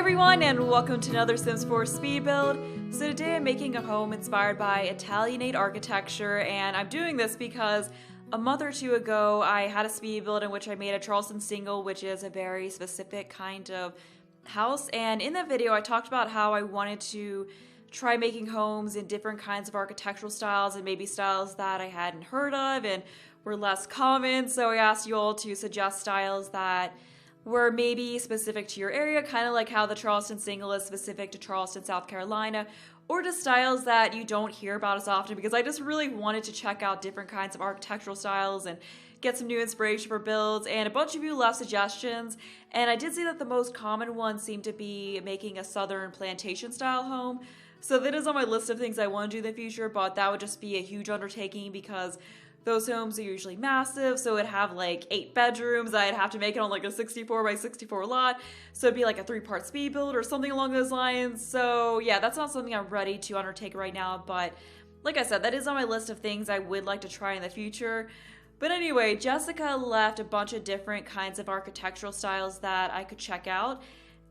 everyone, and welcome to another Sims 4 speed build. So today I'm making a home inspired by Italianate architecture, and I'm doing this because a month or two ago I had a speed build in which I made a Charleston single, which is a very specific kind of house. And in that video I talked about how I wanted to try making homes in different kinds of architectural styles and maybe styles that I hadn't heard of and were less common. So I asked you all to suggest styles that were maybe specific to your area, kind of like how the Charleston single is specific to Charleston, South Carolina, or just styles that you don't hear about as often, because I just really wanted to check out different kinds of architectural styles and get some new inspiration for builds. And a bunch of you left suggestions, and I did see that the most common one seemed to be making a southern plantation style home. So that is on my list of things I want to do in the future, but that would just be a huge undertaking because those homes are usually massive, so it'd have like 8 bedrooms. I'd have to make it on like a 64 by 64 lot, so it'd be like a 3-part speed build or something along those lines. So yeah, that's not something I'm ready to undertake right now, but like I said, that is on my list of things I would like to try in the future. But anyway, Jessica left a bunch of different kinds of architectural styles that I could check out,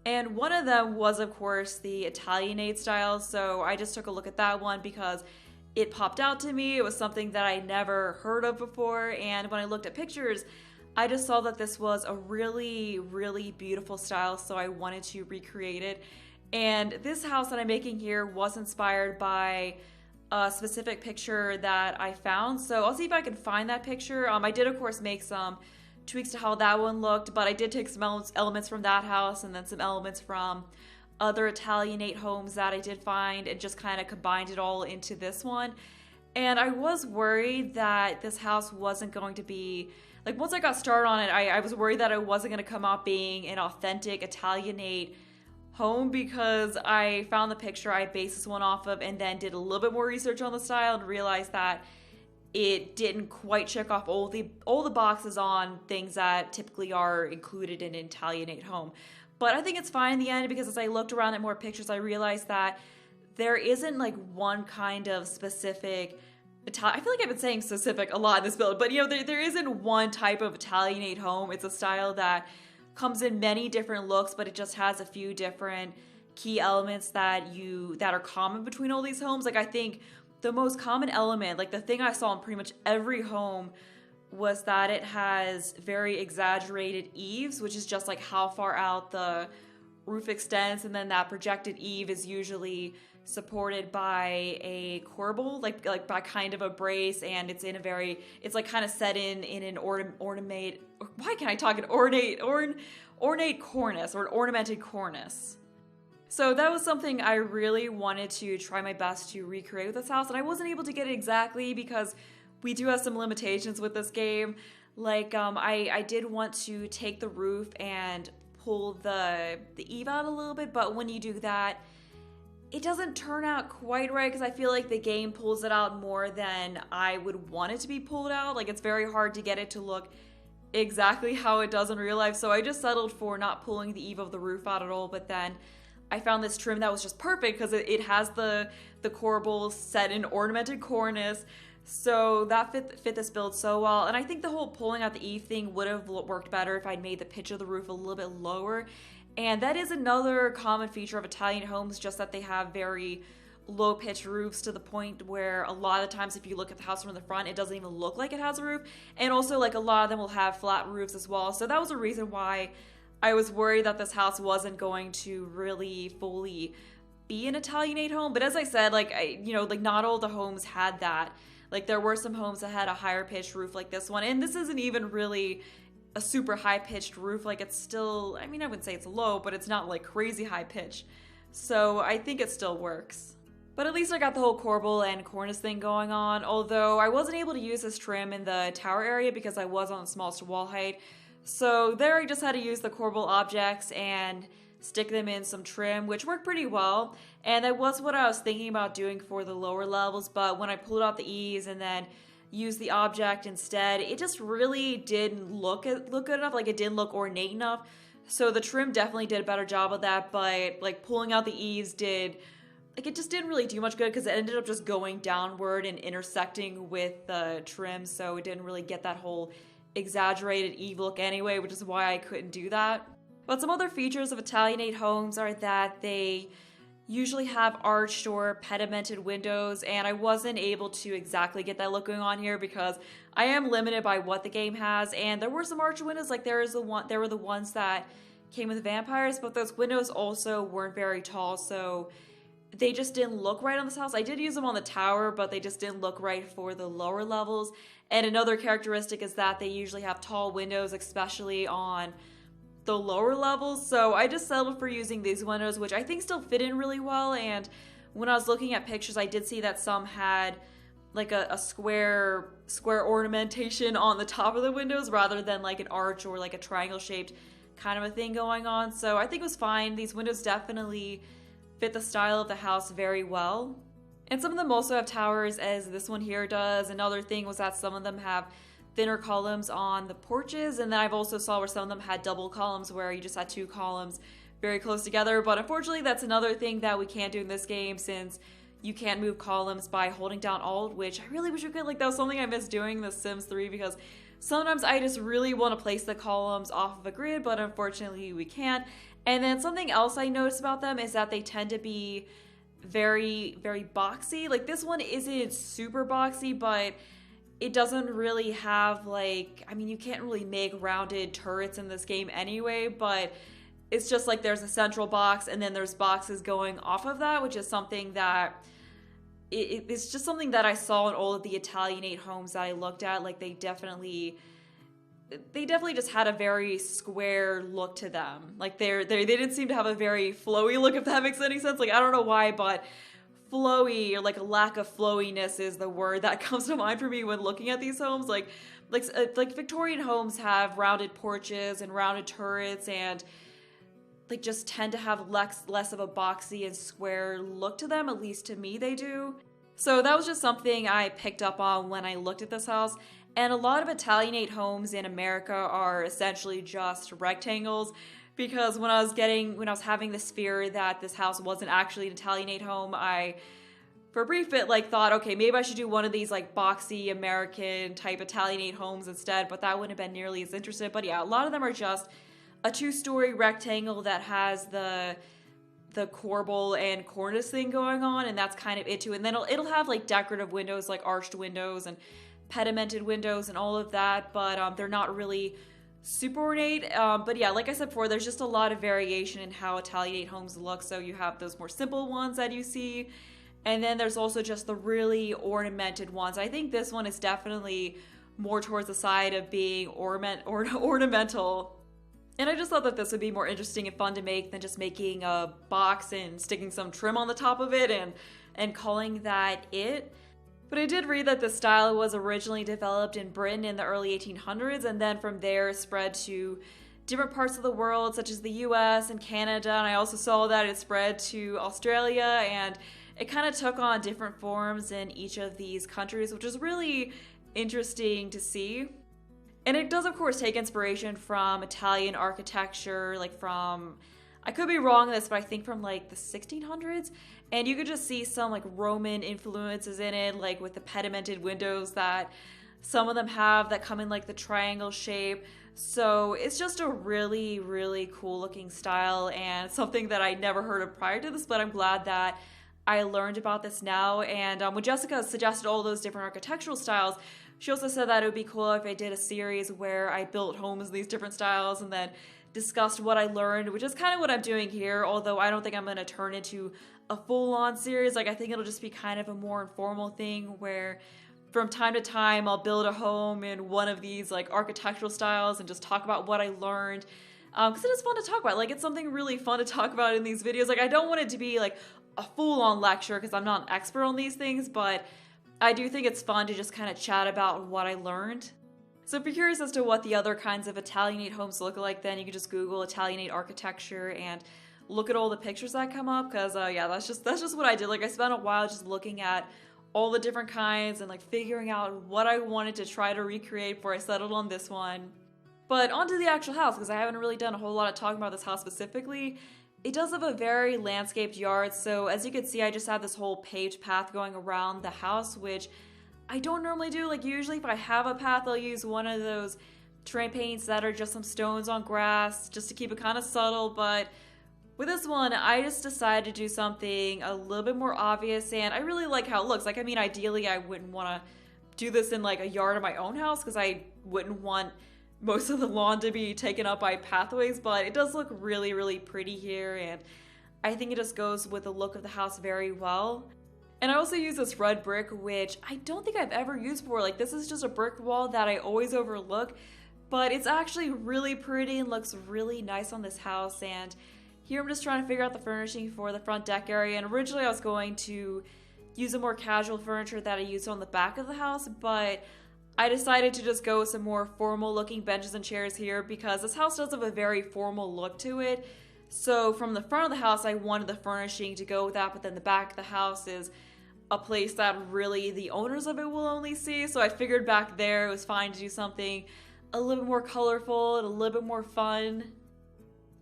and one of them was, of course, the Italianate style. So I just took a look at that one because it popped out to me. It was something that I never heard of before, and when I looked at pictures, I just saw that this was a really, really beautiful style, so I wanted to recreate it. And this house that I'm making here was inspired by a specific picture that I found, so I'll see if I can find that picture. I did, of course, make some tweaks to how that one looked, but I did take some elements from that house and then some elements from other Italianate homes that I did find and just kind of combined it all into this one. And I was worried that this house wasn't going to be, like, once I got started on it, I was worried that it wasn't going to come out being an authentic Italianate home, because I found the picture I based this one off of and then did a little bit more research on the style and realized that it didn't quite check off all the boxes on things that typically are included in an Italianate home. But I think it's fine in the end, because as I looked around at more pictures, I realized that there isn't like one kind of specific I feel like I've been saying specific a lot in this build, but you know, there isn't one type of Italianate home. It's a style that comes in many different looks, but it just has a few different key elements that are common between all these homes. Like, I think the most common element, like the thing I saw in pretty much every home, was that it has very exaggerated eaves, which is just like how far out the roof extends, and then that projected eave is usually supported by a corbel, like by kind of a brace, and it's like kind of set in an ornate cornice, or an ornamented cornice. So that was something I really wanted to try my best to recreate with this house, and I wasn't able to get it exactly because we do have some limitations with this game. Like, I did want to take the roof and pull the eave out a little bit, but when you do that, it doesn't turn out quite right, because I feel like the game pulls it out more than I would want it to be pulled out. Like, it's very hard to get it to look exactly how it does in real life, so I just settled for not pulling the eave of the roof out at all. But then I found this trim that was just perfect, because it has the corbel set in ornamented cornice. So that fit this build so well. And I think the whole pulling out the eave thing would have worked better if I'd made the pitch of the roof a little bit lower. And that is another common feature of Italian homes, just that they have very low pitched roofs, to the point where a lot of the times if you look at the house from the front, it doesn't even look like it has a roof. And also, like, a lot of them will have flat roofs as well. So that was a reason why I was worried that this house wasn't going to really fully be an Italianate home. But as I said, like, not all the homes had that. Like, there were some homes that had a higher pitched roof like this one, and this isn't even really a super high pitched roof. Like, it's still, I mean, I wouldn't say it's low, but it's not like crazy high pitched. So I think it still works. But at least I got the whole corbel and cornice thing going on, although I wasn't able to use this trim in the tower area because I was on the smallest wall height. So there I just had to use the corbel objects and stick them in some trim, which worked pretty well. And that was what I was thinking about doing for the lower levels, but when I pulled out the eaves and then used the object instead, it just really didn't look good enough. Like, it didn't look ornate enough. So the trim definitely did a better job of that, but like pulling out the eaves it just didn't really do much good, because it ended up just going downward and intersecting with the trim, so it didn't really get that whole exaggerated eave look anyway, which is why I couldn't do that. But some other features of Italianate homes are that they usually have arched or pedimented windows, and I wasn't able to exactly get that look going on here because I am limited by what the game has. And there were some arched windows, like there were the ones that came with vampires, but those windows also weren't very tall, so they just didn't look right on this house. I did use them on the tower, but they just didn't look right for the lower levels. And another characteristic is that they usually have tall windows, especially on the lower levels, so I just settled for using these windows, which I think still fit in really well. And when I was looking at pictures, I did see that some had like a square ornamentation on the top of the windows rather than like an arch or like a triangle shaped kind of a thing going on. So I think it was fine. These windows definitely fit the style of the house very well. And some of them also have towers, as this one here does. Another thing was that some of them have thinner columns on the porches, and then I've also saw where some of them had double columns where you just had two columns very close together. But unfortunately, that's another thing that we can't do in this game, since you can't move columns by holding down Alt, which I really wish we could. Like, that was something I missed doing in The Sims 3, because sometimes I just really want to place the columns off of a grid, but unfortunately we can't. And then something else I noticed about them is that they tend to be very, very boxy. Like, this one isn't super boxy, but it doesn't really have, like, I mean, you can't really make rounded turrets in this game anyway, but it's just like there's a central box and then there's boxes going off of that, which is something that it's just something that I saw in all of the Italianate homes that I looked at. Like, they definitely just had a very square look to them. Like, they didn't seem to have a very flowy look, if that makes any sense. Like, I don't know why, but flowy, or like a lack of flowiness, is the word that comes to mind for me when looking at these homes. Like Victorian homes have rounded porches and rounded turrets, and like just tend to have less of a boxy and square look to them. At least to me, they do. So that was just something I picked up on when I looked at this house. And a lot of Italianate homes in America are essentially just rectangles, because when I was having this fear that this house wasn't actually an Italianate home, I, for a brief bit, like thought, okay, maybe I should do one of these like boxy American type Italianate homes instead, but that wouldn't have been nearly as interesting. But yeah, a lot of them are just a two-story rectangle that has the corbel and cornice thing going on, and that's kind of it too. And then it'll have like decorative windows, like arched windows and pedimented windows and all of that, but they're not really super ornate. But yeah, like I said before, there's just a lot of variation in how Italianate homes look. So you have those more simple ones that you see, and then there's also just the really ornamented ones. I think this one is definitely more towards the side of being ornamental. And I just thought that this would be more interesting and fun to make than just making a box and sticking some trim on the top of it and calling that it. But I did read that the style was originally developed in Britain in the early 1800s, and then from there spread to different parts of the world, such as the US and Canada. And I also saw that it spread to Australia, and it kind of took on different forms in each of these countries, which is really interesting to see. And it does, of course, take inspiration from Italian architecture, like from, I could be wrong on this, but I think from like the 1600s. And you could just see some like Roman influences in it, like with the pedimented windows that some of them have that come in like the triangle shape. So it's just a really, really cool looking style, and something that I never heard of prior to this, but I'm glad that I learned about this now. And when Jessica suggested all those different architectural styles, she also said that it would be cool if I did a series where I built homes in these different styles and then discussed what I learned, which is kind of what I'm doing here, although I don't think I'm going to turn into a full-on series. Like, I think it'll just be kind of a more informal thing where from time to time I'll build a home in one of these like architectural styles and just talk about what I learned, because it is fun to talk about. Like, it's something really fun to talk about in these videos. Like, I don't want it to be like a full-on lecture because I'm not an expert on these things, but I do think it's fun to just kind of chat about what I learned. So if you're curious as to what the other kinds of Italianate homes look like, then you can just Google Italianate architecture and look at all the pictures that come up, because yeah, that's just what I did. Like, I spent a while just looking at all the different kinds and like figuring out what I wanted to try to recreate before I settled on this one. But onto the actual house, because I haven't really done a whole lot of talking about this house specifically. It does have a very landscaped yard, so as you can see, I just have this whole paved path going around the house, which I don't normally do. Like, usually if I have a path, I'll use one of those terrain paints that are just some stones on grass, just to keep it kind of subtle. But with this one, I just decided to do something a little bit more obvious, and I really like how it looks. Like, I mean, ideally, I wouldn't want to do this in like a yard of my own house because I wouldn't want most of the lawn to be taken up by pathways, but it does look really, really pretty here, and I think it just goes with the look of the house very well. And I also use this red brick, which I don't think I've ever used before. Like, this is just a brick wall that I always overlook, but it's actually really pretty and looks really nice on this house. And here I'm just trying to figure out the furnishing for the front deck area, and originally I was going to use a more casual furniture that I used on the back of the house, but I decided to just go with some more formal looking benches and chairs here because this house does have a very formal look to it. So from the front of the house, I wanted the furnishing to go with that, but then the back of the house is a place that really the owners of it will only see. So I figured back there it was fine to do something a little bit more colorful and a little bit more fun.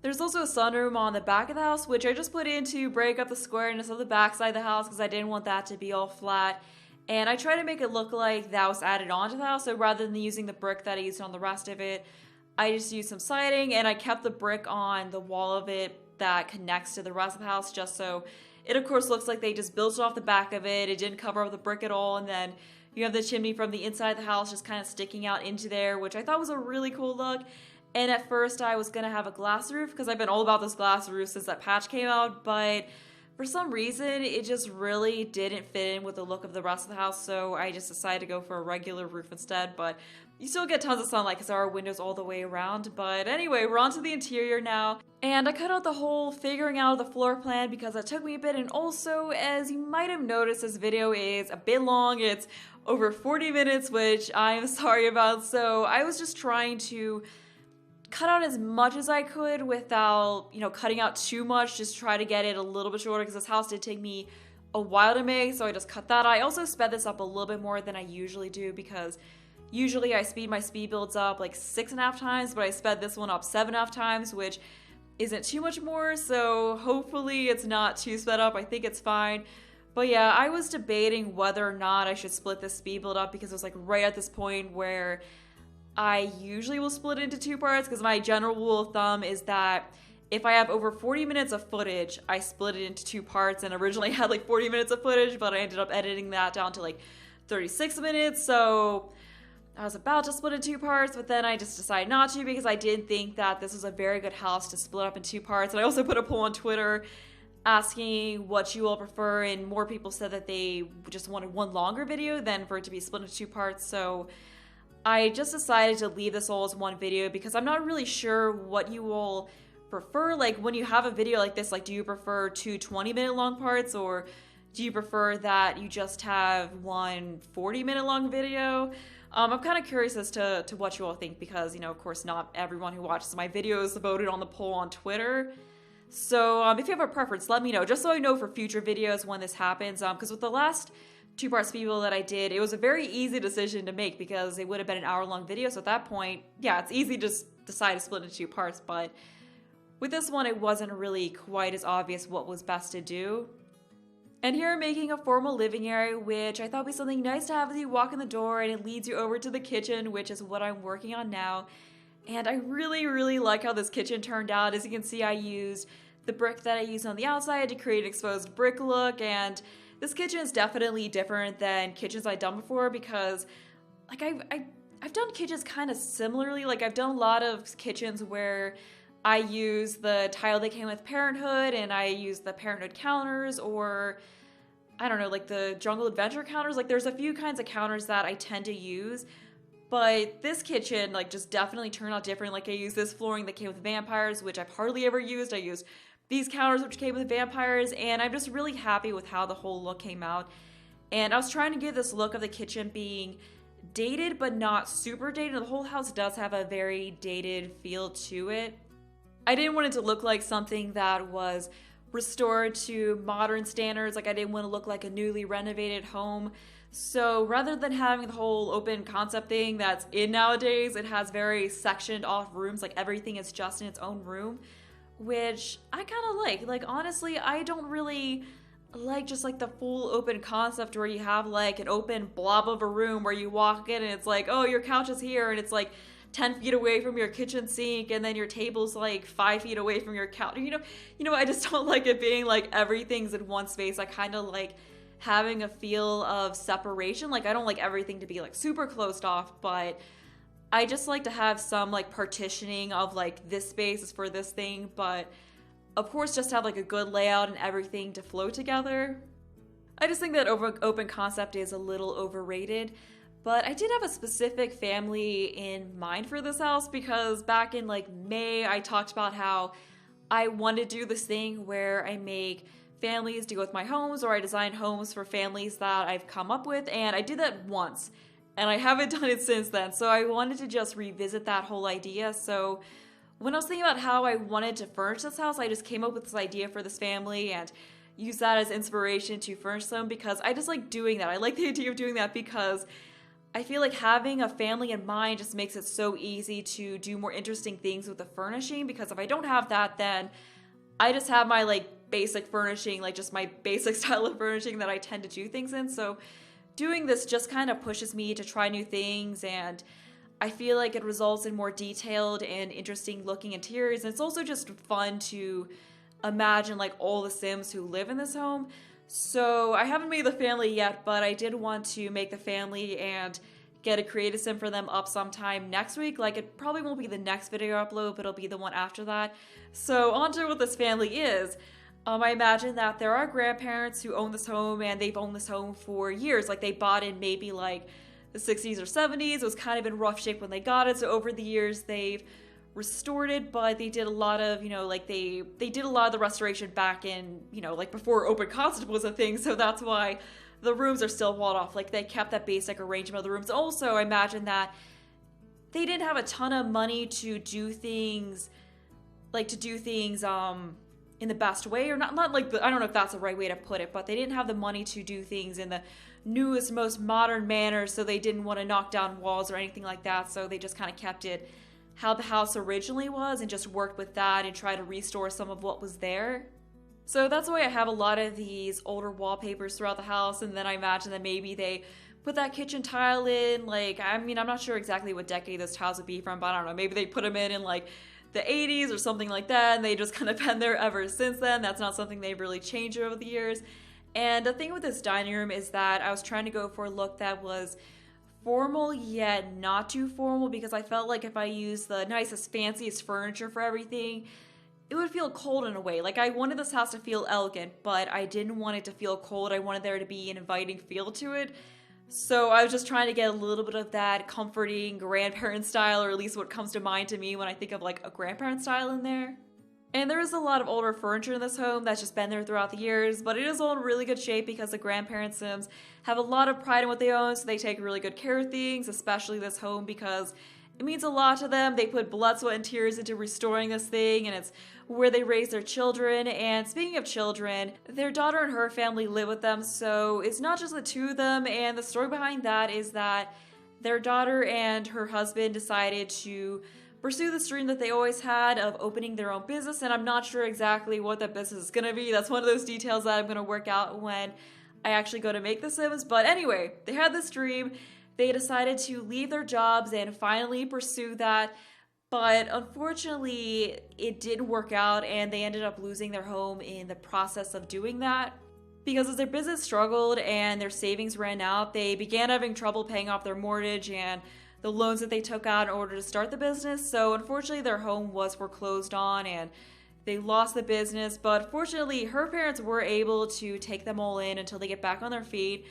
There's also a sunroom on the back of the house, which I just put in to break up the squareness of the back side of the house because I didn't want that to be all flat. And I tried to make it look like that was added onto the house, so rather than using the brick that I used on the rest of it, I just used some siding, and I kept the brick on the wall of it that connects to the rest of the house, just so it of course looks like they just built it off the back of it. It didn't cover up the brick at all, and then you have the chimney from the inside of the house just kind of sticking out into there, which I thought was a really cool look. And at first I was gonna have a glass roof, because I've been all about this glass roof since that patch came out, but for some reason, it just really didn't fit in with the look of the rest of the house, so I just decided to go for a regular roof instead. But you still get tons of sunlight because there are windows all the way around. But anyway, we're on to the interior now. And I cut out the whole figuring out of the floor plan because that took me a bit. And also, as you might have noticed, this video is a bit long. It's over 40 minutes, which I am sorry about. So I was just trying to cut out as much as I could without, cutting out too much, just try to get it a little bit shorter because this house did take me a while to make, so I just cut that. I also sped this up a little bit more than I usually do because usually I speed my speed builds up like 6.5 times, but I sped this one up 7.5 times, which isn't too much more, so hopefully it's not too sped up. I think it's fine. But yeah, I was debating whether or not I should split this speed build up because it was like right at this point where I usually will split it into 2 parts because my general rule of thumb is that if I have over 40 minutes of footage, I split it into 2 parts, and originally I had like 40 minutes of footage, but I ended up editing that down to like 36 minutes, so I was about to split it in 2 parts, but then I just decided not to because I didn't think that this was a very good house to split up in 2 parts. And I also put a poll on Twitter asking what you all prefer, and more people said that they just wanted one longer video than for it to be split into 2 parts, so I just decided to leave this all as one video because I'm not really sure what you all prefer. Like, when you have a video like this, like, do you prefer 2 20-minute long parts, or do you prefer that you just have one 40-minute long video? I'm kind of curious as to what you all think because, of course, not everyone who watches my videos voted on the poll on Twitter. So if you have a preference, let me know, just so I know for future videos when this happens. Because with the last 2-part speed build that I did, it was a very easy decision to make because it would have been an hour-long video. So at that point, yeah, it's easy to just decide to split into 2 parts. But with this one, it wasn't really quite as obvious what was best to do. And here I'm making a formal living area, which I thought would be something nice to have as you walk in the door, and it leads you over to the kitchen, which is what I'm working on now. And I really, really like how this kitchen turned out. As you can see, I used the brick that I used on the outside to create an exposed brick look, and this kitchen is definitely different than kitchens I've done before because, like, I've done kitchens kind of similarly. Like, I've done a lot of kitchens where I use the tile that came with Parenthood, and I use the Parenthood counters, or I don't know, like the Jungle Adventure counters. Like, there's a few kinds of counters that I tend to use, but this kitchen, like, just definitely turned out different. Like, I used this flooring that came with vampires, which I've hardly ever used. I used these counters which came with vampires, and I'm just really happy with how the whole look came out. And I was trying to give this look of the kitchen being dated, but not super dated. The whole house does have a very dated feel to it. I didn't want it to look like something that was restored to modern standards. Like, I didn't want to look like a newly renovated home. So rather than having the whole open concept thing that's in nowadays, it has very sectioned off rooms. Like, everything is just in its own room, which I kind of like. Like, honestly, I don't really like just like the full open concept where you have like an open blob of a room where you walk in and it's like, oh, your couch is here, and it's like 10 feet away from your kitchen sink, and then your table's like 5 feet away from your couch. I just don't like it being like everything's in one space. I kind of like having a feel of separation. Like, I don't like everything to be like super closed off, but I just like to have some like partitioning of like this space is for this thing, but of course just have like a good layout and everything to flow together. I just think that open concept is a little overrated, but I did have a specific family in mind for this house because back in like May, I talked about how I wanted to do this thing where I make families deal with my homes, or I design homes for families that I've come up with, and I did that once, and I haven't done it since then, so I wanted to just revisit that whole idea. So when I was thinking about how I wanted to furnish this house, I just came up with this idea for this family and use that as inspiration to furnish them because I just like doing that. I like the idea of doing that because I feel like having a family in mind just makes it so easy to do more interesting things with the furnishing, because if I don't have that, then I just have my like basic furnishing, like just my basic style of furnishing that I tend to do things in. So doing this just kind of pushes me to try new things, and I feel like it results in more detailed and interesting looking interiors. And it's also just fun to imagine like all the Sims who live in this home. So I haven't made the family yet, but I did want to make the family and get a creative sim for them up sometime next week. Like, it probably won't be the next video upload, but it'll be the one after that. So on to what this family is. I imagine that there are grandparents who own this home, and they've owned this home for years. Like, they bought in maybe like the 60s or 70s. It was kind of in rough shape when they got it. So over the years, they've restored it, but they did a lot of, they did a lot of the restoration back in, like before open concept was a thing. So that's why the rooms are still walled off. Like, they kept that basic arrangement of the rooms. Also, I imagine that they didn't have a ton of money to do things, in the best way, or not like I don't know if that's the right way to put it, but they didn't have the money to do things in the newest, most modern manner, so they didn't want to knock down walls or anything like that, so they just kind of kept it how the house originally was and just worked with that and tried to restore some of what was there. So that's why I have a lot of these older wallpapers throughout the house, and then I imagine that maybe they put that kitchen tile in, like, I'm not sure exactly what decade those tiles would be from, but I don't know, maybe they put them in like the 80s or something like that, and they just kind of been there ever since then. That's not something they've really changed over the years. And the thing with this dining room is that I was trying to go for a look that was formal yet not too formal, because I felt like if I used the nicest, fanciest furniture for everything, it would feel cold in a way. Like, I wanted this house to feel elegant, but I didn't want it to feel cold. I wanted there to be an inviting feel to it. So I was just trying to get a little bit of that comforting grandparent style, or at least what comes to mind to me when I think of like a grandparent style in there. And there is a lot of older furniture in this home that's just been there throughout the years, but it is all in really good shape because the grandparent Sims have a lot of pride in what they own, so they take really good care of things, especially this home, because it means a lot to them. They put blood, sweat, and tears into restoring this thing, and it's where they raise their children. And speaking of children, their daughter and her family live with them, so it's not just the two of them. And the story behind that is that their daughter and her husband decided to pursue this dream that they always had of opening their own business, and I'm not sure exactly what that business is going to be. That's one of those details that I'm going to work out when I actually go to make the Sims. But anyway, they had this dream. They decided to leave their jobs and finally pursue that. But unfortunately, it didn't work out, and they ended up losing their home in the process of doing that. Because as their business struggled and their savings ran out, they began having trouble paying off their mortgage and the loans that they took out in order to start the business. So unfortunately, their home was foreclosed on and they lost the business. But fortunately, her parents were able to take them all in until they get back on their feet.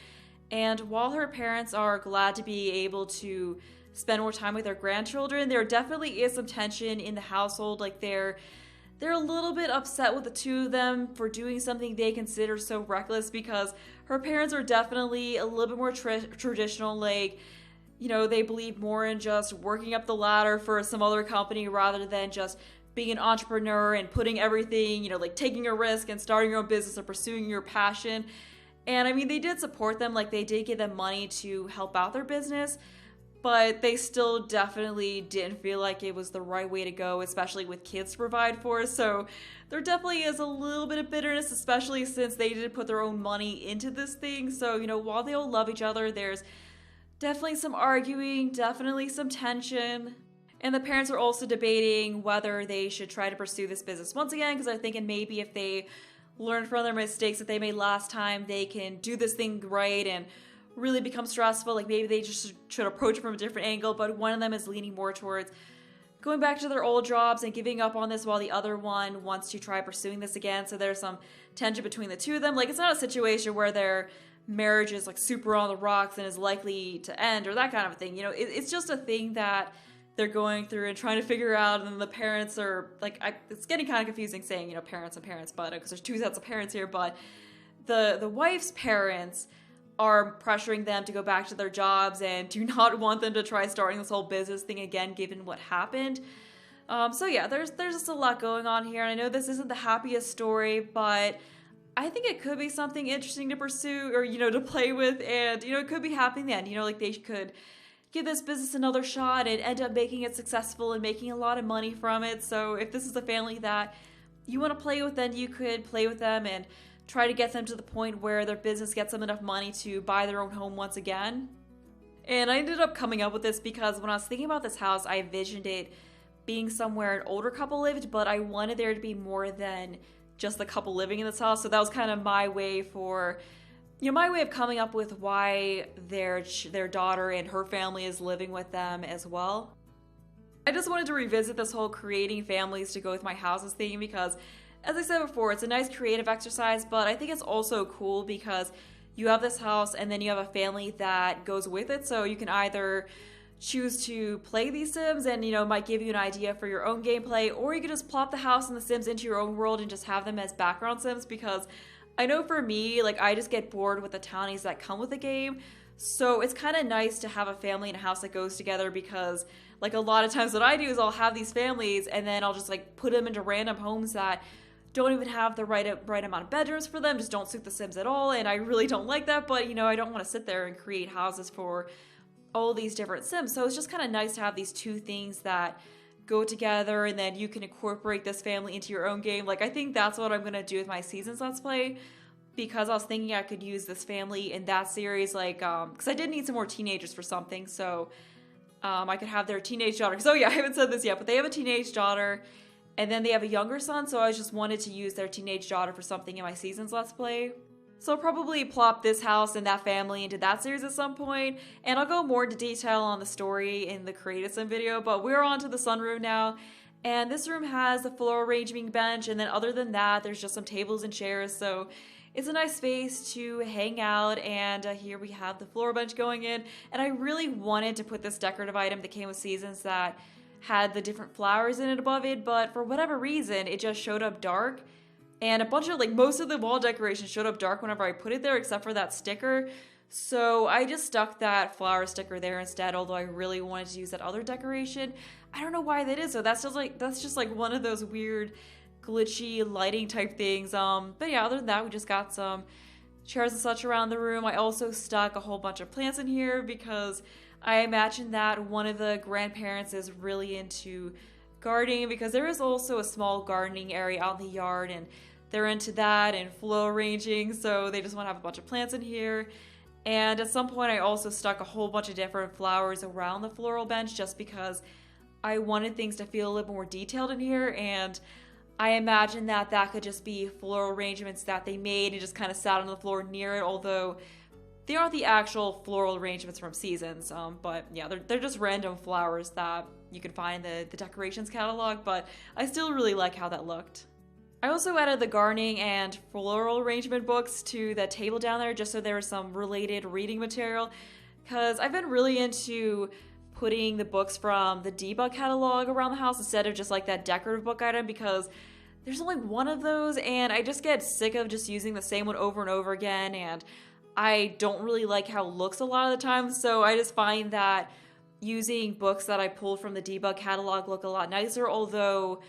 And while her parents are glad to be able to spend more time with their grandchildren, there definitely is some tension in the household. Like, they're a little bit upset with the two of them for doing something they consider so reckless, because her parents are definitely a little bit more traditional. Like, they believe more in just working up the ladder for some other company rather than just being an entrepreneur and putting everything, like taking a risk and starting your own business or pursuing your passion. And I mean, they did support them. Like, they did give them money to help out their business, but they still definitely didn't feel like it was the right way to go, especially with kids to provide for. So there definitely is a little bit of bitterness, especially since they did put their own money into this thing. So, while they all love each other, there's definitely some arguing, definitely some tension. And the parents are also debating whether they should try to pursue this business once again, because they're thinking maybe if they learn from their mistakes that they made last time, they can do this thing right and really become stressful. Like maybe they just should approach it from a different angle, but one of them is leaning more towards going back to their old jobs and giving up on this, while the other one wants to try pursuing this again. So there's some tension between the two of them. Like it's not a situation where their marriage is like super on the rocks and is likely to end or that kind of a thing. You know, it's just a thing that they're going through and trying to figure out, and then the parents are like, it's getting kind of confusing saying, you know, parents and parents, but because there's two sets of parents here, but the wife's parents are pressuring them to go back to their jobs and do not want them to try starting this whole business thing again, given what happened. So yeah, there's just a lot going on here, and I know this isn't the happiest story, but I think it could be something interesting to pursue, or, you know, to play with, and, you know, it could be happening then, you know, like they could give this business another shot and end up making it successful and making a lot of money from it. So if this is a family that you want to play with, then you could play with them and try to get them to the point where their business gets them enough money to buy their own home once again. And I ended up coming up with this because when I was thinking about this house, I envisioned it being somewhere an older couple lived, but I wanted there to be more than just the couple living in this house. So that was kind of my way for, you know, my way of coming up with why their daughter and her family is living with them as well. I just wanted to revisit this whole creating families to go with my houses theme because, as I said before, it's a nice creative exercise, but I think it's also cool because you have this house and then you have a family that goes with it. So you can either choose to play these Sims and, you know, might give you an idea for your own gameplay, or you could just plop the house and the Sims into your own world and just have them as background Sims, because I know for me, like, I just get bored with the townies that come with the game. So it's kind of nice to have a family in a house that goes together, because, like, a lot of times what I do is I'll have these families and then I'll just, like, put them into random homes that don't even have the right amount of bedrooms for them, just don't suit the Sims at all, and I really don't like that. But, you know, I don't want to sit there and create houses for all these different Sims. So it's just kind of nice to have these two things that go together, and then you can incorporate this family into your own game. Like, I think that's what I'm going to do with my Seasons Let's Play, because I was thinking I could use this family in that series, like, because I did need some more teenagers for something, so I could have their teenage daughter. So yeah, I haven't said this yet, but they have a teenage daughter, and then they have a younger son, so I just wanted to use their teenage daughter for something in my Seasons Let's Play. So I'll probably plop this house and that family into that series at some point, and I'll go more into detail on the story in the Create a Sim video, but we're on to the sunroom now, and this room has the floral arranging bench, and then other than that, there's just some tables and chairs, so it's a nice space to hang out, and here we have the floral bench going in, and I really wanted to put this decorative item that came with Seasons that had the different flowers in it above it, but for whatever reason, it just showed up dark. And a bunch of, like, most of the wall decorations showed up dark whenever I put it there, except for that sticker. So I just stuck that flower sticker there instead, although I really wanted to use that other decoration. I don't know why that is, though. That's just like one of those weird glitchy lighting type things. But yeah, other than that, we just got some chairs and such around the room. I also stuck a whole bunch of plants in here because I imagine that one of the grandparents is really into gardening, because there is also a small gardening area out in the yard, and they're into that and flow arranging, so they just want to have a bunch of plants in here. And at some point I also stuck a whole bunch of different flowers around the floral bench just because I wanted things to feel a little more detailed in here, and I imagine that that could just be floral arrangements that they made and just kind of sat on the floor near it, although they aren't the actual floral arrangements from Seasons, but yeah, they're just random flowers that you can find in the decorations catalog, but I still really like how that looked. I also added the gardening and floral arrangement books to the table down there just so there was some related reading material, because I've been really into putting the books from the debug catalog around the house instead of just like that decorative book item, because there's only one of those and I just get sick of just using the same one over and over again, and I don't really like how it looks a lot of the time, so I just find that using books that I pulled from the debug catalog look a lot nicer, although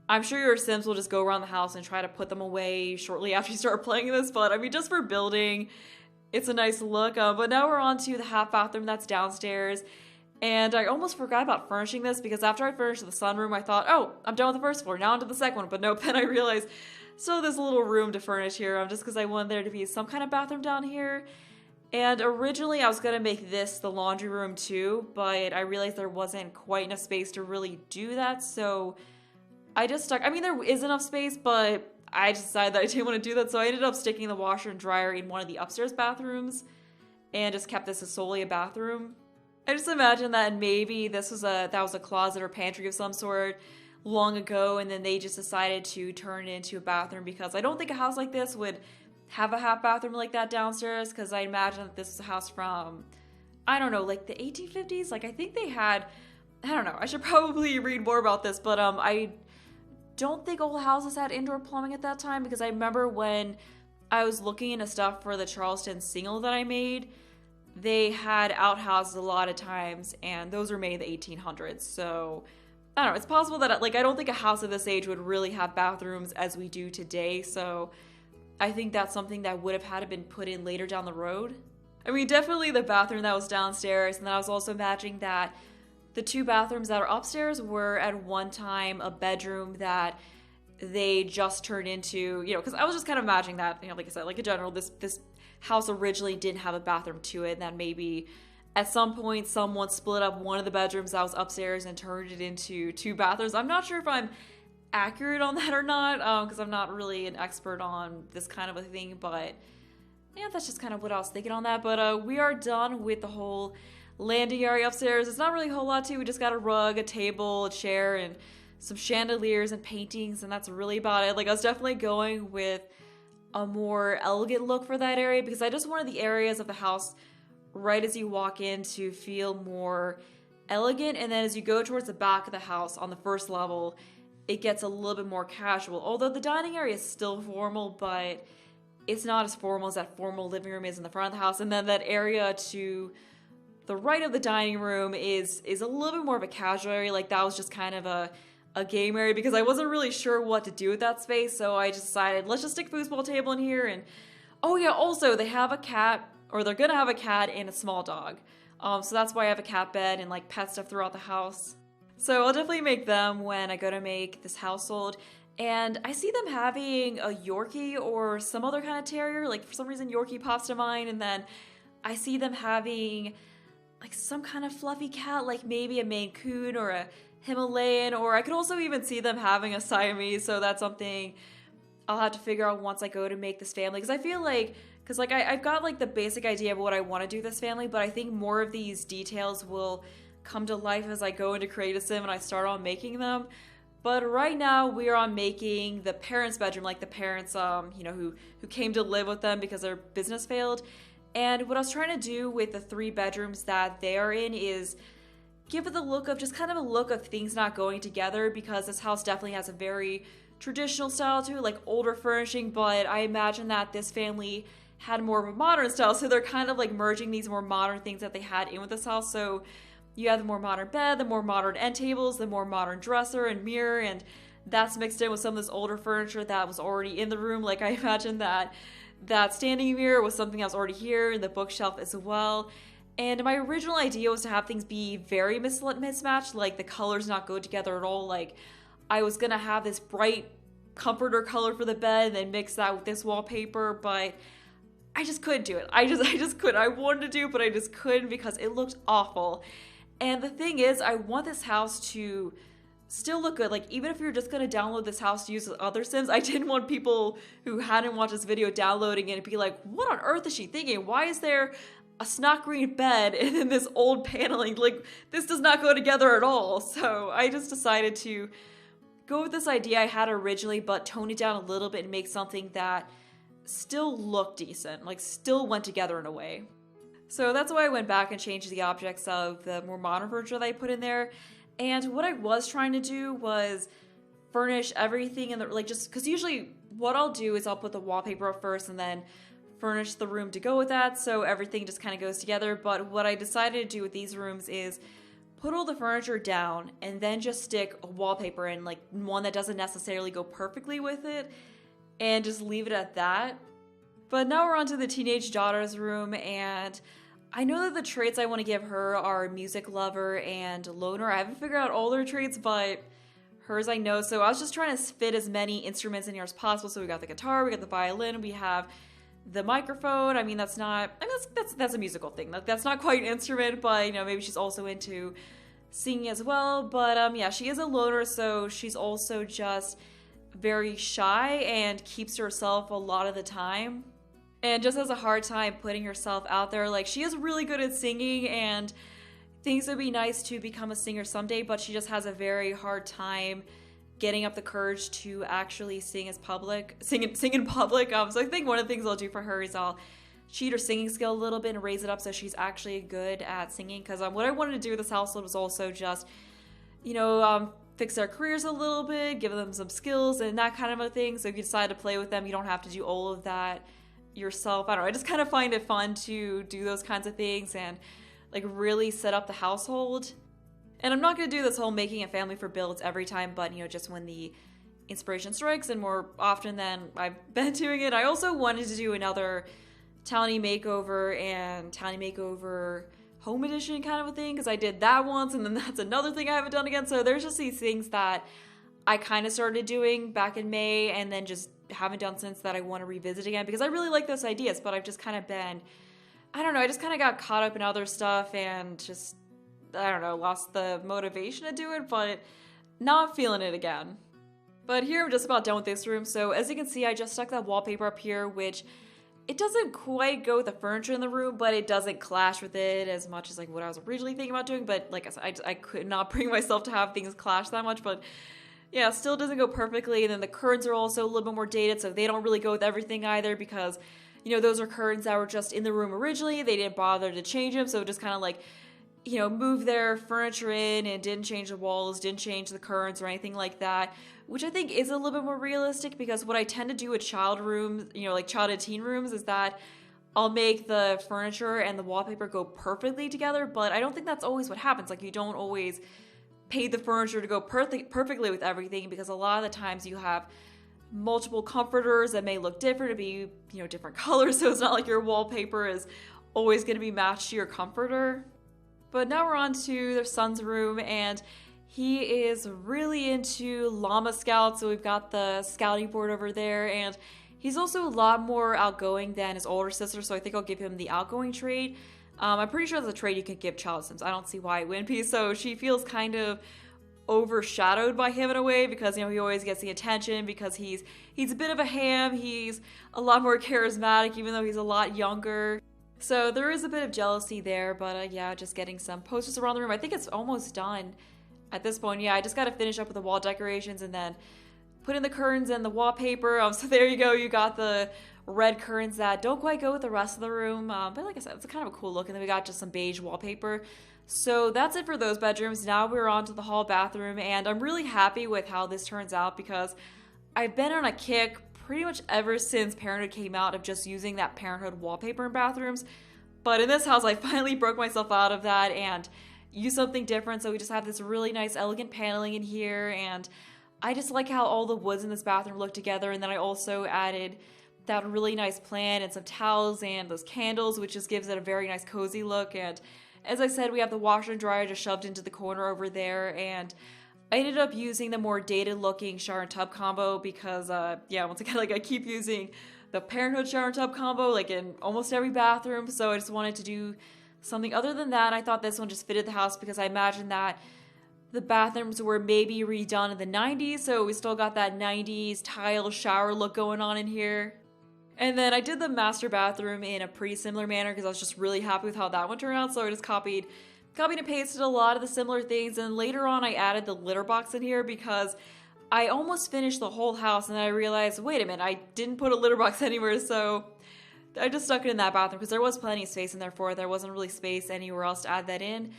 I'm sure your Sims will just go around the house and try to put them away shortly after you start playing this, but I mean, just for building, it's a nice look. But now we're on to the half bathroom that's downstairs, and I almost forgot about furnishing this because after I finished the sunroom, I thought, oh, I'm done with the first floor, now onto the second one, but nope, then I realized, so there's a little room to furnish here, just because I wanted there to be some kind of bathroom down here. And originally I was gonna make this the laundry room too, but I realized there wasn't quite enough space to really do that, so I just stuck. I mean, there is enough space, but I decided that I didn't want to do that, so I ended up sticking the washer and dryer in one of the upstairs bathrooms and just kept this as solely a bathroom. I just imagine that maybe that was a closet or pantry of some sort long ago, and then they just decided to turn it into a bathroom, because I don't think a house like this would have a half bathroom like that downstairs, because I imagine that this is a house from, I don't know, like the 1850s. Like, I think they had, I don't know, I should probably read more about this, but I don't think old houses had indoor plumbing at that time, because I remember when I was looking into stuff for the Charleston single that I made, they had outhouses a lot of times, and those were made in the 1800s. So I don't know, it's possible that, like, I don't think a house of this age would really have bathrooms as we do today, so I think that's something that would have had to been put in later down the road. I mean, definitely the bathroom that was downstairs, and then I was also imagining that the two bathrooms that are upstairs were at one time a bedroom that they just turned into, because I was just kind of imagining that, like I said, like in general, this house originally didn't have a bathroom to it, and that maybe at some point someone split up one of the bedrooms that was upstairs and turned it into two bathrooms. I'm not sure if I'm accurate on that or not, because I'm not really an expert on this kind of a thing, but yeah, that's just kind of what I was thinking on that. But we are done with the whole landing area upstairs. It's not really a whole lot to. We just got a rug, a table, a chair, and some chandeliers and paintings, and that's really about it. Like, I was definitely going with a more elegant look for that area, because I just wanted the areas of the house right as you walk in to feel more elegant, and then as you go towards the back of the house on the first level, it gets a little bit more casual. Although the dining area is still formal, but it's not as formal as that formal living room is in the front of the house. And then that area to the right of the dining room is a little bit more of a casual area. Like, that was just kind of a game area, because I wasn't really sure what to do with that space, so I just decided, let's just stick a foosball table in here. And oh yeah, also they have a cat, or they're gonna have a cat and a small dog. So that's why I have a cat bed and like pet stuff throughout the house. So I'll definitely make them when I go to make this household. And I see them having a Yorkie or some other kind of terrier. Like, for some reason, Yorkie pops to mind. And then I see them having like some kind of fluffy cat, like maybe a Maine Coon or a Himalayan, or I could also even see them having a Siamese. So that's something I'll have to figure out once I go to make this family. Because I feel like, I've got like the basic idea of what I want to do with this family, but I think more of these details will come to life as I go into Creative Sim and I start on making them. But right now we are on making the parents' bedroom, like the parents, who came to live with them because their business failed. And what I was trying to do with the 3 bedrooms that they are in is give it the look of, just kind of a look of things not going together, because this house definitely has a very traditional style to it, like older furnishing, but I imagine that this family had more of a modern style, so they're kind of like merging these more modern things that they had in with this house. So you have the more modern bed, the more modern end tables, the more modern dresser and mirror, and that's mixed in with some of this older furniture that was already in the room. Like, I imagine that standing mirror was something that was already here, and the bookshelf as well. And my original idea was to have things be very mismatched, like the colors not go together at all. Like, I was gonna have this bright comforter color for the bed and then mix that with this wallpaper, but I just couldn't do it. I just couldn't. I wanted to do it, but I just couldn't because it looked awful. And the thing is, I want this house to still look good. Like, even if you're just gonna download this house to use with other Sims, I didn't want people who hadn't watched this video downloading it and be like, what on earth is she thinking? Why is there a snot green bed and then this old paneling? Like, this does not go together at all. So I just decided to go with this idea I had originally, but tone it down a little bit and make something that still looked decent, like still went together in a way. So that's why I went back and changed the objects of the more modern furniture that I put in there. And what I was trying to do was furnish everything in the, like, just because usually what I'll do is I'll put the wallpaper up first and then furnish the room to go with that, so everything just kind of goes together. But what I decided to do with these rooms is put all the furniture down and then just stick a wallpaper in, like one that doesn't necessarily go perfectly with it, and just leave it at that. But now we're on to the teenage daughter's room, and I know that the traits I want to give her are music lover and loner. I haven't figured out all their traits, but hers I know. So I was just trying to fit as many instruments in here as possible. So we got the guitar, we got the violin, we have the microphone. I mean, that's a musical thing. That's not quite an instrument, but maybe she's also into singing as well. But yeah, she is a loner, so she's also just very shy and keeps to herself a lot of the time. And just has a hard time putting herself out there. Like, she is really good at singing and thinks it would be nice to become a singer someday, but she just has a very hard time getting up the courage to actually sing in public. So I think one of the things I'll do for her is I'll cheat her singing skill a little bit and raise it up so she's actually good at singing. Because what I wanted to do with this household was also just, fix their careers a little bit, give them some skills and that kind of a thing. So if you decide to play with them, you don't have to do all of that yourself. I don't know. I just kind of find it fun to do those kinds of things and like really set up the household. And I'm not going to do this whole making a family for builds every time, but just when the inspiration strikes, and more often than I've been doing it. I also wanted to do another Tiny Makeover and Tiny Makeover Home Edition kind of a thing, because I did that once, and then that's another thing I haven't done again. So there's just these things that I kind of started doing back in May and then just haven't done since that I want to revisit again, because I really like those ideas, but I've just kind of been, I don't know, I just kind of got caught up in other stuff and just, I don't know, lost the motivation to do it, but not feeling it again. But here I'm just about done with this room. So as you can see, I just stuck that wallpaper up here, which it doesn't quite go with the furniture in the room, but it doesn't clash with it as much as like what I was originally thinking about doing. But like I said, I could not bring myself to have things clash that much, but yeah, still doesn't go perfectly. And then the curtains are also a little bit more dated, so they don't really go with everything either, because those are curtains that were just in the room originally. They didn't bother to change them, so just kind of like move their furniture in and didn't change the walls, didn't change the curtains or anything like that, which I think is a little bit more realistic, because what I tend to do with child rooms, like child and teen rooms, is that I'll make the furniture and the wallpaper go perfectly together, but I don't think that's always what happens. Like, you don't always paint the furniture to go perfectly with everything, because a lot of the times you have multiple comforters that may look different, to be, different colors, so it's not like your wallpaper is always going to be matched to your comforter. But now we're on to their son's room, and he is really into llama scouts, so we've got the scouting board over there, and he's also a lot more outgoing than his older sister, so I think I'll give him the outgoing trait. I'm pretty sure that's a trait you could give child sims. I don't see why it wouldn't be, so she feels kind of overshadowed by him in a way, because he always gets the attention because he's a bit of a ham. He's a lot more charismatic even though he's a lot younger. So there is a bit of jealousy there, but yeah, just getting some posters around the room. I think it's almost done at this point. Yeah, I just got to finish up with the wall decorations and then put in the curtains and the wallpaper. So there you go. You got the red curtains that don't quite go with the rest of the room. But like I said, it's kind of a cool look. And then we got just some beige wallpaper. So that's it for those bedrooms. Now we're on to the hall bathroom, and I'm really happy with how this turns out, because I've been on a kick pretty much ever since Parenthood came out of just using that Parenthood wallpaper in bathrooms. But in this house, I finally broke myself out of that and used something different. So we just have this really nice, elegant paneling in here, and I just like how all the woods in this bathroom look together. And then I also added that really nice plant and some towels and those candles, which just gives it a very nice cozy look. And as I said, we have the washer and dryer just shoved into the corner over there, and I ended up using the more dated looking shower and tub combo because, yeah, once again, like I keep using the Parenthood shower and tub combo like in almost every bathroom, so I just wanted to do something other than that. I thought this one just fitted the house because I imagined that the bathrooms were maybe redone in the 90s, so we still got that 90s tile shower look going on in here. And then I did the master bathroom in a pretty similar manner because I was just really happy with how that one turned out, so I just copied and pasted a lot of the similar things. And later on I added the litter box in here because I almost finished the whole house and then I realized, wait a minute, I didn't put a litter box anywhere, so I just stuck it in that bathroom because there was plenty of space in there for it. There wasn't really space anywhere else to add that in.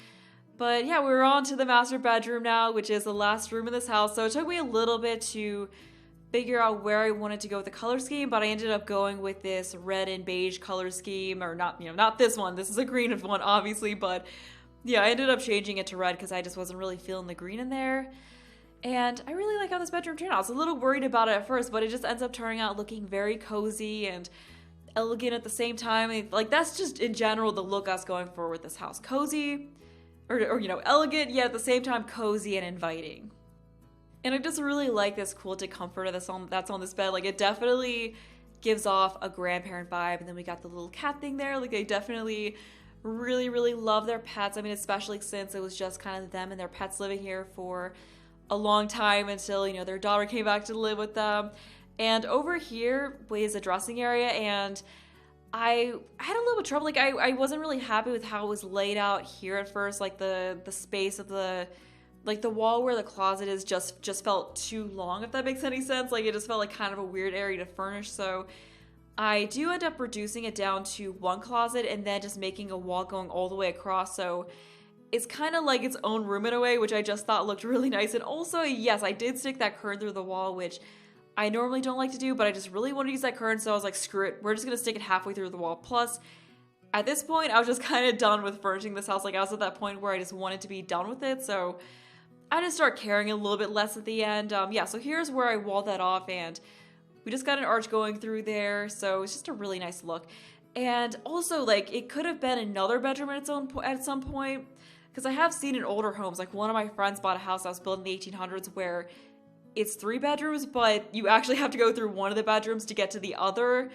But yeah, we're on to the master bedroom now, which is the last room in this house. So it took me a little bit to figure out where I wanted to go with the color scheme, but I ended up going with this red and beige color scheme, or not, not this one. This is a green one, obviously, but yeah, I ended up changing it to red because I just wasn't really feeling the green in there. And I really like how this bedroom turned out. I was a little worried about it at first, but it just ends up turning out looking very cozy and elegant at the same time. And, like, that's just in general the look I was going for with this house. Cozy, or elegant, yet at the same time cozy and inviting. And I just really like this quilted comforter that's on this bed. Like, it definitely gives off a grandparent vibe. And then we got the little cat thing there. Like, they definitely really love their pets. I mean, especially since it was just kind of them and their pets living here for a long time until, you know, their daughter came back to live with them. And over here is a dressing area, and I had a little bit of trouble. Like, I wasn't really happy with how it was laid out here at first. Like, the space of the wall where the closet is just felt too long, if that makes any sense. Like, it just felt like kind of a weird area to furnish. So I do end up reducing it down to one closet and then just making a wall going all the way across. So it's kind of like its own room in a way, which I just thought looked really nice. And also, yes, I did stick that curtain through the wall, which I normally don't like to do, but I just really wanted to use that curtain, so I was like, screw it, we're just gonna stick it halfway through the wall. Plus, at this point, I was just kind of done with furnishing this house. Like, I was at that point where I just wanted to be done with it, so I just start caring a little bit less at the end. Yeah, so here's where I walled that off, and we just got an arch going through there, so it's just a really nice look. And also, like, it could have been another bedroom at some point, because I have seen in older homes, like one of my friends bought a house that was built in the 1800s where it's 3 bedrooms, but you actually have to go through one of the bedrooms to get to the other.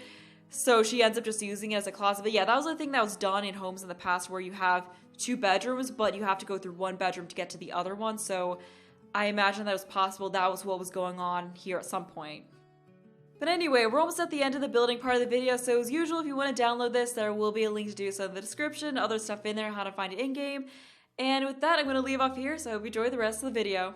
So she ends up just using it as a closet. But yeah, that was the thing that was done in homes in the past where you have 2 bedrooms, but you have to go through one bedroom to get to the other one. So I imagine that was possible. That was what was going on here at some point. But anyway, we're almost at the end of the building part of the video. So as usual, if you want to download this, there will be a link to do so in the description, other stuff in there, how to find it in-game. And with that, I'm going to leave off here. So I hope you enjoy the rest of the video.